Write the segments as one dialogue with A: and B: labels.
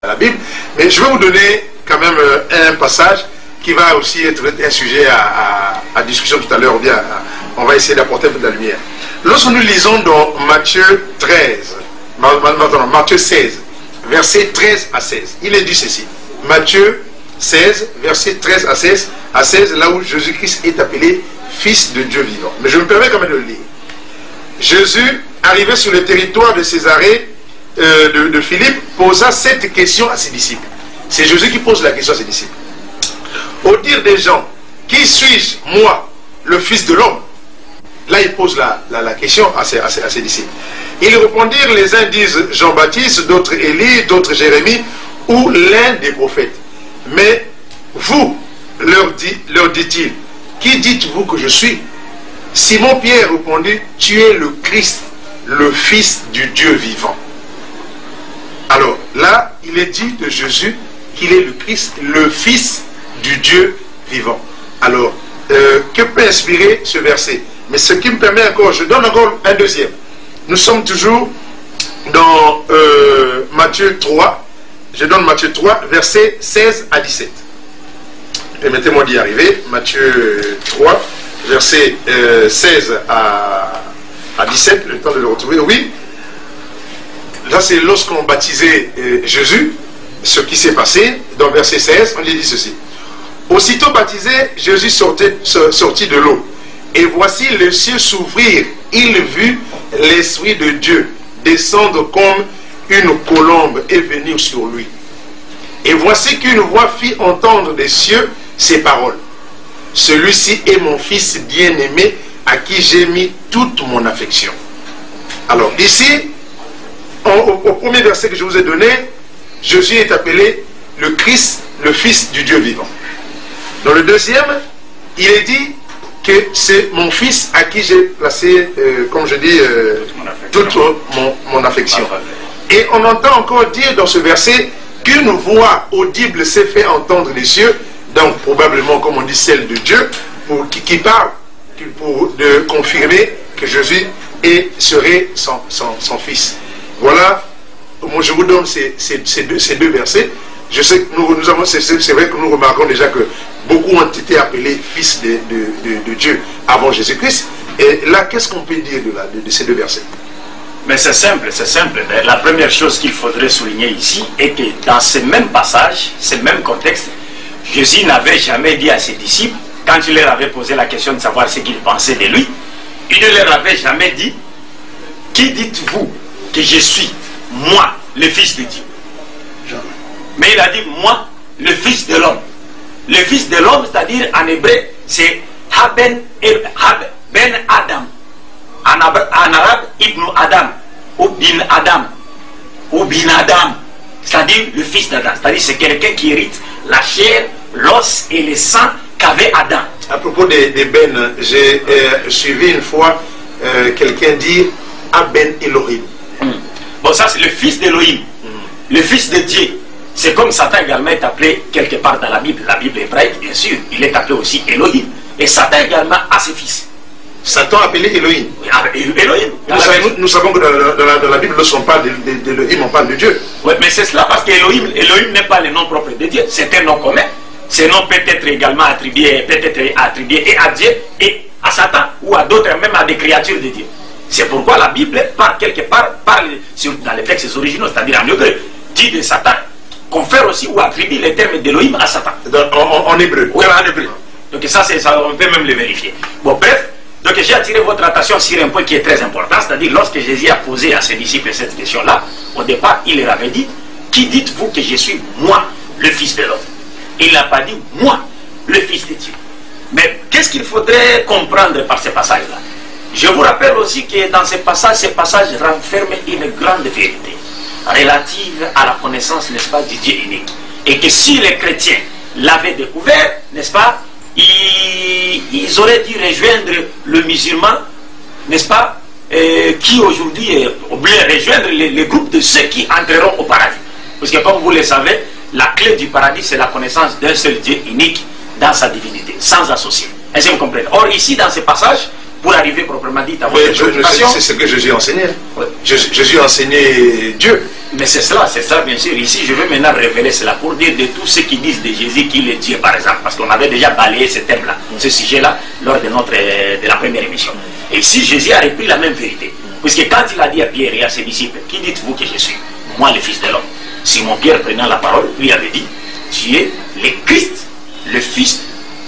A: à la Bible. Mais je vais vous donner quand même un passage qui va aussi être un sujet à discussion tout à l'heure. On va essayer d'apporter un peu de la lumière. Lorsque nous lisons dans Matthieu 16, versets 13 à 16, il est dit ceci. Matthieu 16, versets 13 à 16, là où Jésus-Christ est appelé Fils de Dieu vivant. Mais je me permets quand même de le lire. Jésus, arrivé sur le territoire de Césarée de Philippe, posa cette question à ses disciples. C'est Jésus qui pose la question à ses disciples. Au dire des gens, qui suis-je, moi, le Fils de l'homme? Là, il pose la question à ses disciples. Ils répondirent, les uns disent Jean-Baptiste, d'autres Élie, d'autres Jérémie, ou l'un des prophètes. Mais vous, leur dit-il, qui dites-vous que je suis? Simon-Pierre répondit, tu es le Christ, le Fils du Dieu vivant. Alors, là, il est dit de Jésus qu'il est le Christ, le Fils du Dieu vivant. Alors, que peut inspirer ce verset? Mais ce qui me permet encore, je donne encore un deuxième. Nous sommes toujours dans Matthieu 3. Je donne Matthieu 3, versets 16 à 17. Permettez-moi d'y arriver. Matthieu 3, versets 16 à 17. Le temps de le retrouver. Oui. Là, c'est lorsqu'on baptisait Jésus, ce qui s'est passé. Dans verset 16, on lui dit ceci. Aussitôt baptisé, Jésus sortit de l'eau. Et voici les cieux s'ouvrir. Il vit l'Esprit de Dieu descendre comme une colombe et venir sur lui. Et voici qu'une voix fit entendre des cieux ces paroles. Celui-ci est mon Fils bien-aimé à qui j'ai mis toute mon affection. Alors ici, au premier verset que je vous ai donné, Jésus est appelé le Christ, le Fils du Dieu vivant. Dans le deuxième, il est dit que c'est mon Fils à qui j'ai placé, comme je dis, toute mon affection. Et on entend encore dire dans ce verset qu'une voix audible s'est fait entendre des cieux, donc probablement, comme on dit, celle de Dieu, qui parle pour confirmer que Jésus serait son Fils. Voilà, moi je vous donne ces deux versets. Je sais que c'est vrai que nous remarquons déjà que beaucoup ont été appelés fils de Dieu avant Jésus-Christ. Et là, qu'est-ce qu'on peut dire de ces deux versets?
B: Mais c'est simple, c'est simple. La première chose qu'il faudrait souligner ici est que dans ce même passage, ce même contexte, Jésus n'avait jamais dit à ses disciples, quand il leur avait posé la question de savoir ce qu'ils pensaient de lui, il ne leur avait jamais dit, qui dites-vous que je suis, moi, le Fils de Dieu? Mais il a dit, moi, le Fils de l'homme. Le Fils de l'homme, c'est-à-dire en hébreu, c'est Ben Adam. En arabe, Ibn Adam, ou Bin Adam, ou Bin Adam, c'est-à-dire le fils d'Adam. C'est-à-dire c'est quelqu'un qui hérite la chair, l'os et le sang qu'avait Adam.
A: À propos des Ben, j'ai suivi une fois quelqu'un dire Aben Elohim.
B: Bon, ça c'est le fils d'Elohim, le fils de Dieu. C'est comme Satan également est appelé quelque part dans la Bible hébraïque, bien sûr, il est appelé aussi Elohim. Et Satan également a ses fils.
A: Satan appelé Elohim.
B: Oui, Elohim.
A: Nous savons que dans la Bible, lorsqu'on parle d'Elohim, on parle de Dieu.
B: Oui, mais c'est cela parce qu'Elohim n'est pas le nom propre de Dieu, c'est un nom commun. Ce nom peut être également attribué et à Dieu et à Satan, ou à d'autres, même à des créatures de Dieu. C'est pourquoi la Bible, parle dans les textes originaux, c'est-à-dire en hébreu, dit de Satan, confère aussi ou attribue les termes d'Elohim à Satan.
A: En hébreu.
B: Oui, en hébreu. Donc ça, on peut même le vérifier. Bon, bref, donc j'ai attiré votre attention sur un point qui est très important, c'est-à-dire lorsque Jésus a posé à ses disciples cette question-là, au départ, il leur avait dit, qui dites-vous que je suis, moi, le Fils de l'homme? Il n'a pas dit, moi, le Fils de Dieu. Mais qu'est-ce qu'il faudrait comprendre par ce passage-là? Je vous rappelle aussi que dans ce passage renferme une grande vérité relative à la connaissance, n'est-ce pas, du Dieu unique. Et que si les chrétiens l'avaient découvert, n'est-ce pas, ils auraient dû rejoindre le musulman, n'est-ce pas, qui aujourd'hui oublie rejoindre les groupes de ceux qui entreront au paradis. Parce que comme vous le savez, la clé du paradis, c'est la connaissance d'un seul Dieu unique dans sa divinité, sans associé. Est-ce que vous comprenez? Or ici, dans ce passage, pour arriver proprement dit à votre préoccupation.
A: C'est ce que Jésus a enseigné.
B: Ouais.
A: Jésus a enseigné Dieu.
B: Mais c'est ça bien sûr. Ici, je veux maintenant révéler cela pour dire de tous ceux qui disent de Jésus qu'il est Dieu, par exemple, parce qu'on avait déjà balayé ce thème-là, ce sujet-là, lors de la première émission. Et ici, Jésus a repris la même vérité. Puisque quand il a dit à Pierre et à ses disciples, qui dites-vous que je suis? Moi, le Fils de l'homme. Simon Pierre, prenant la parole, lui avait dit, tu es le Christ, le Fils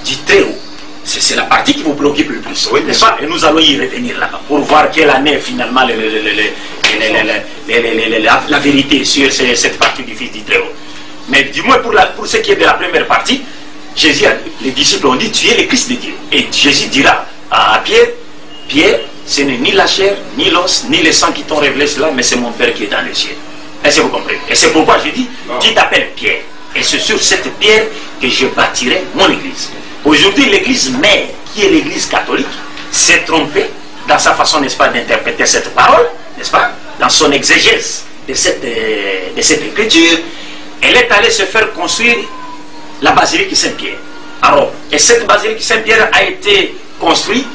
B: du Très-Haut. C'est la partie qui vous préoccupe le plus, oui, n'est-ce pas? Et nous allons y revenir là-bas pour voir quelle année finalement la vérité sur cette partie du Fils du Très-Haut. Mais du moins pour ce qui est de la première partie, Jésus, les disciples ont dit, tu es le Christ de Dieu. Et Jésus dira à Pierre, Pierre, ce n'est ni la chair, ni l'os, ni le sang qui t'ont révélé cela, mais c'est mon Père qui est dans le ciel. Est-ce que vous comprenez? Et c'est pourquoi je dis, tu t'appelles Pierre. Et c'est sur cette pierre que je bâtirai mon église. Aujourd'hui, l'église mère, qui est l'église catholique, s'est trompée dans sa façon, n'est-ce pas, d'interpréter cette parole, n'est-ce pas, dans son exégèse de cette écriture. Elle est allée se faire construire la basilique Saint-Pierre à Rome. Et cette basilique Saint-Pierre a été construite,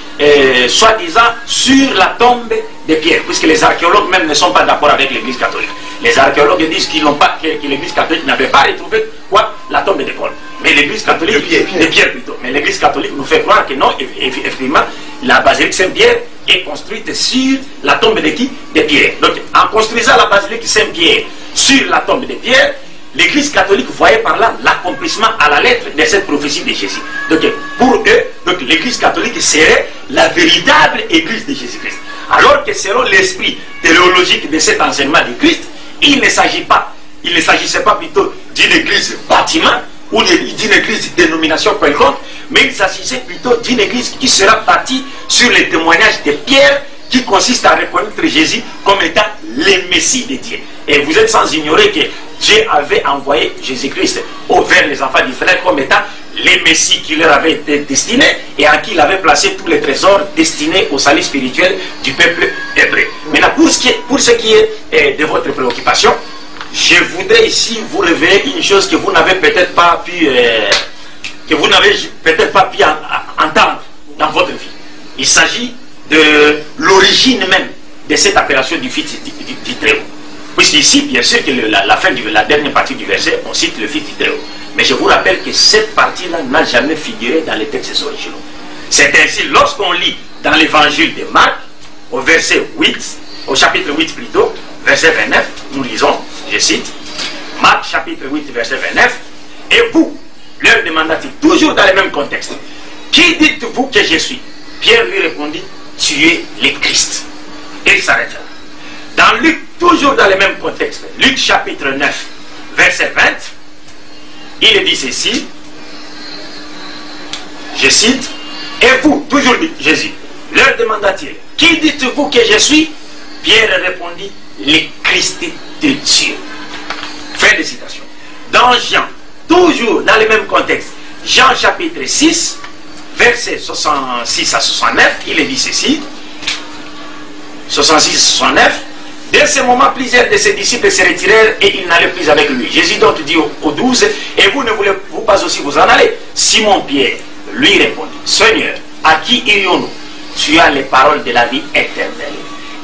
B: soi-disant, sur la tombe de Pierre, puisque les archéologues même ne sont pas d'accord avec l'église catholique. Les archéologues disent qu'ils n'ont pas, que l'église catholique n'avait pas retrouvé quoi? La tombe de Paul. Mais l'église catholique, de Pierre plutôt. Mais l'église catholique nous fait croire que non, effectivement, la basilique Saint-Pierre est construite sur la tombe de qui? De Pierre. Donc, en construisant la basilique Saint-Pierre sur la tombe de Pierre, l'église catholique voyait par là l'accomplissement à la lettre de cette prophétie de Jésus. Donc, pour eux, l'église catholique serait la véritable église de Jésus-Christ. Alors que selon l'esprit théologique de cet enseignement de Christ, il ne s'agissait pas plutôt d'une église bâtiment ou d'une église dénomination quelconque, mais il s'agissait plutôt d'une église qui sera bâtie sur les témoignages de Pierre, qui consiste à reconnaître Jésus comme étant le Messie de Dieu. Et vous êtes sans ignorer que Dieu avait envoyé Jésus-Christ vers les enfants d'Israël comme étant le Messie qui leur avait été destiné et à qui il avait placé tous les trésors destinés au salut spirituel du peuple hébreu. Maintenant, pour ce qui est de votre préoccupation, je voudrais ici vous révéler une chose que vous n'avez peut-être pas pu entendre dans votre vie. Il s'agit de l'origine même de cette appellation du Fils du Très-Haut. Puisqu'ici, bien sûr, que la dernière partie du verset, on cite le Fils du Très-Haut. Mais je vous rappelle que cette partie-là n'a jamais figuré dans les textes originaux. C'est ainsi, lorsqu'on lit dans l'évangile de Marc, au chapitre 8 plutôt, verset 29, nous lisons, je cite, Marc chapitre 8, verset 29, et vous, leur demanda-t-il, toujours dans le même contexte, qui dites-vous que je suis? Pierre lui répondit, tu es le Christ. Et il s'arrête là. Dans Luc, toujours dans le même contexte, Luc chapitre 9, verset 20, il dit ceci, je cite, et vous, toujours Jésus, leur demanda-t-il, qui dites-vous que je suis? Pierre répondit, le Christ de Dieu. Fin de citation. Dans Jean, toujours dans le même contexte, Jean chapitre 6, verset 66 à 69, il dit ceci, 66 à 69, dès ce moment, plusieurs de ses disciples se retirèrent et ils n'allaient plus avec lui. Jésus donc dit aux 12, et vous ne voulez-vous pas aussi vous en aller? Simon Pierre lui répondit, Seigneur, à qui irions-nous? Tu as les paroles de la vie éternelle.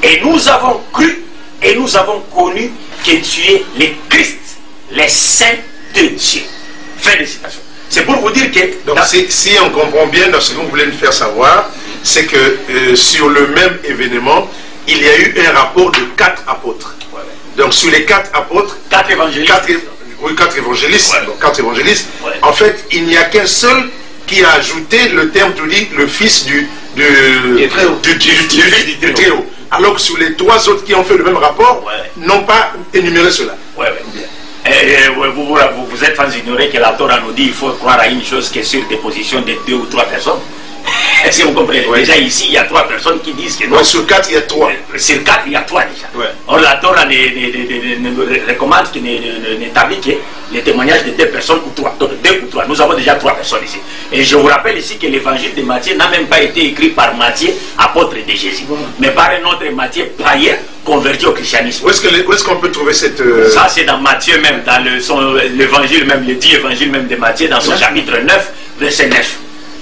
B: Et nous avons cru et nous avons connu que tu es le Christ, le Saint de Dieu. Fin de citation. C'est pour vous dire que...
A: Donc si on comprend bien dans ce que vous voulez nous faire savoir, c'est que sur le même événement, il y a eu un rapport de 4 apôtres. Ouais. Donc sur les 4 apôtres,
B: 4 évangélistes.
A: 4 évangélistes.
B: Ouais.
A: Donc, 4 évangélistes.
B: Ouais.
A: En fait, il n'y a qu'un seul qui a ajouté le terme, tu dis, le fils du Très-Haut. Alors que sur les 3 autres qui ont fait le même rapport, n'ont pas énuméré cela.
B: Vous êtes sans ignorer que la Torah nous dit qu'il faut croire à une chose qui est sur des positions de 2 ou 3 personnes. Est-ce que vous comprenez? Déjà ici, il y a 3 personnes qui disent que non.
A: Sur 4, il y a 3.
B: Sur 4, il y a 3 déjà. Or, la Torah ne recommande, n'établit que les témoignages de 2 personnes ou 3. Donc 2 ou 3. Nous avons déjà 3 personnes ici. Et je vous rappelle ici que l'évangile de Matthieu n'a même pas été écrit par Matthieu, apôtre de Jésus, mais par un autre Matthieu païen converti au christianisme.
A: Où est-ce qu'on peut trouver cette...
B: Ça, c'est dans Matthieu même, dans l'évangile même, le dit évangile même de Matthieu, dans son chapitre 9, verset 9.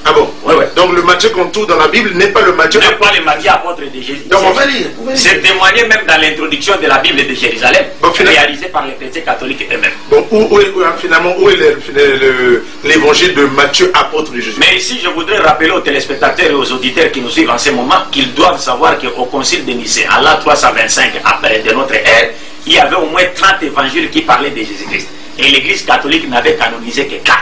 A: Ah bon?
B: Oui, oui.
A: Donc le Matthieu qu'on trouve dans la Bible n'est pas le Matthieu.
B: N'est pas le Matthieu apôtre de Jésus.
A: Donc on va lire.
B: C'est témoigné même dans l'introduction de la Bible de Jérusalem,
A: Bon,
B: réalisée par les chrétiens catholiques eux-mêmes.
A: Bon, finalement, où est l'évangile de Matthieu, apôtre de Jésus?
B: Mais ici, je voudrais rappeler aux téléspectateurs et aux auditeurs qui nous suivent en ce moment qu'ils doivent savoir qu'au concile de Nicée, en l'an 325 après de notre ère, il y avait au moins 30 évangiles qui parlaient de Jésus-Christ. Et l'Église catholique n'avait canonisé que 4.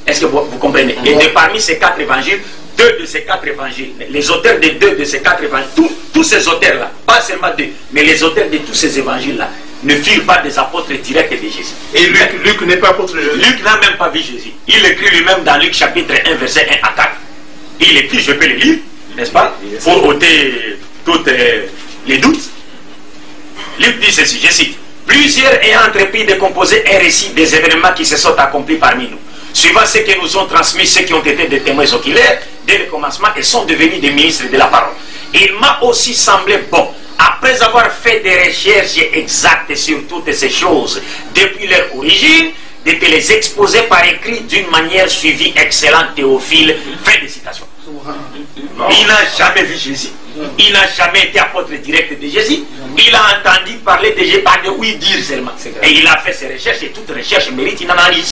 B: Est-ce que vous comprenez? Et de parmi ces 4 évangiles, 2 de ces 4 évangiles, les auteurs de 2 de ces 4 évangiles, tous ces auteurs-là, pas seulement 2, mais les auteurs de tous ces évangiles-là, ne furent pas des apôtres directs de Jésus.
A: Et Luc n'est pas apôtre de Jésus?
B: Luc n'a même pas vu Jésus. Il écrit lui-même dans Luc chapitre 1, verset 1 à 4. Il écrit, je peux le lire, n'est-ce pas, pour ôter tous les doutes. Luc dit ceci, je cite: plusieurs ayant entrepris de composer un récit des événements qui se sont accomplis parmi nous, suivant ce que nous ont transmis ceux qui ont été des témoins oculaires dès le commencement et sont devenus des ministres de la parole. Il m'a aussi semblé bon, après avoir fait des recherches exactes sur toutes ces choses depuis leur origine, de te les exposer par écrit d'une manière suivie, excellente Théophile. Fin de citation. Il n'a jamais vu Jésus. Il n'a jamais été apôtre direct de Jésus. Il a entendu parler de Jésus par de oui dire seulement. Et il a fait ses recherches et toute recherche mérite une analyse.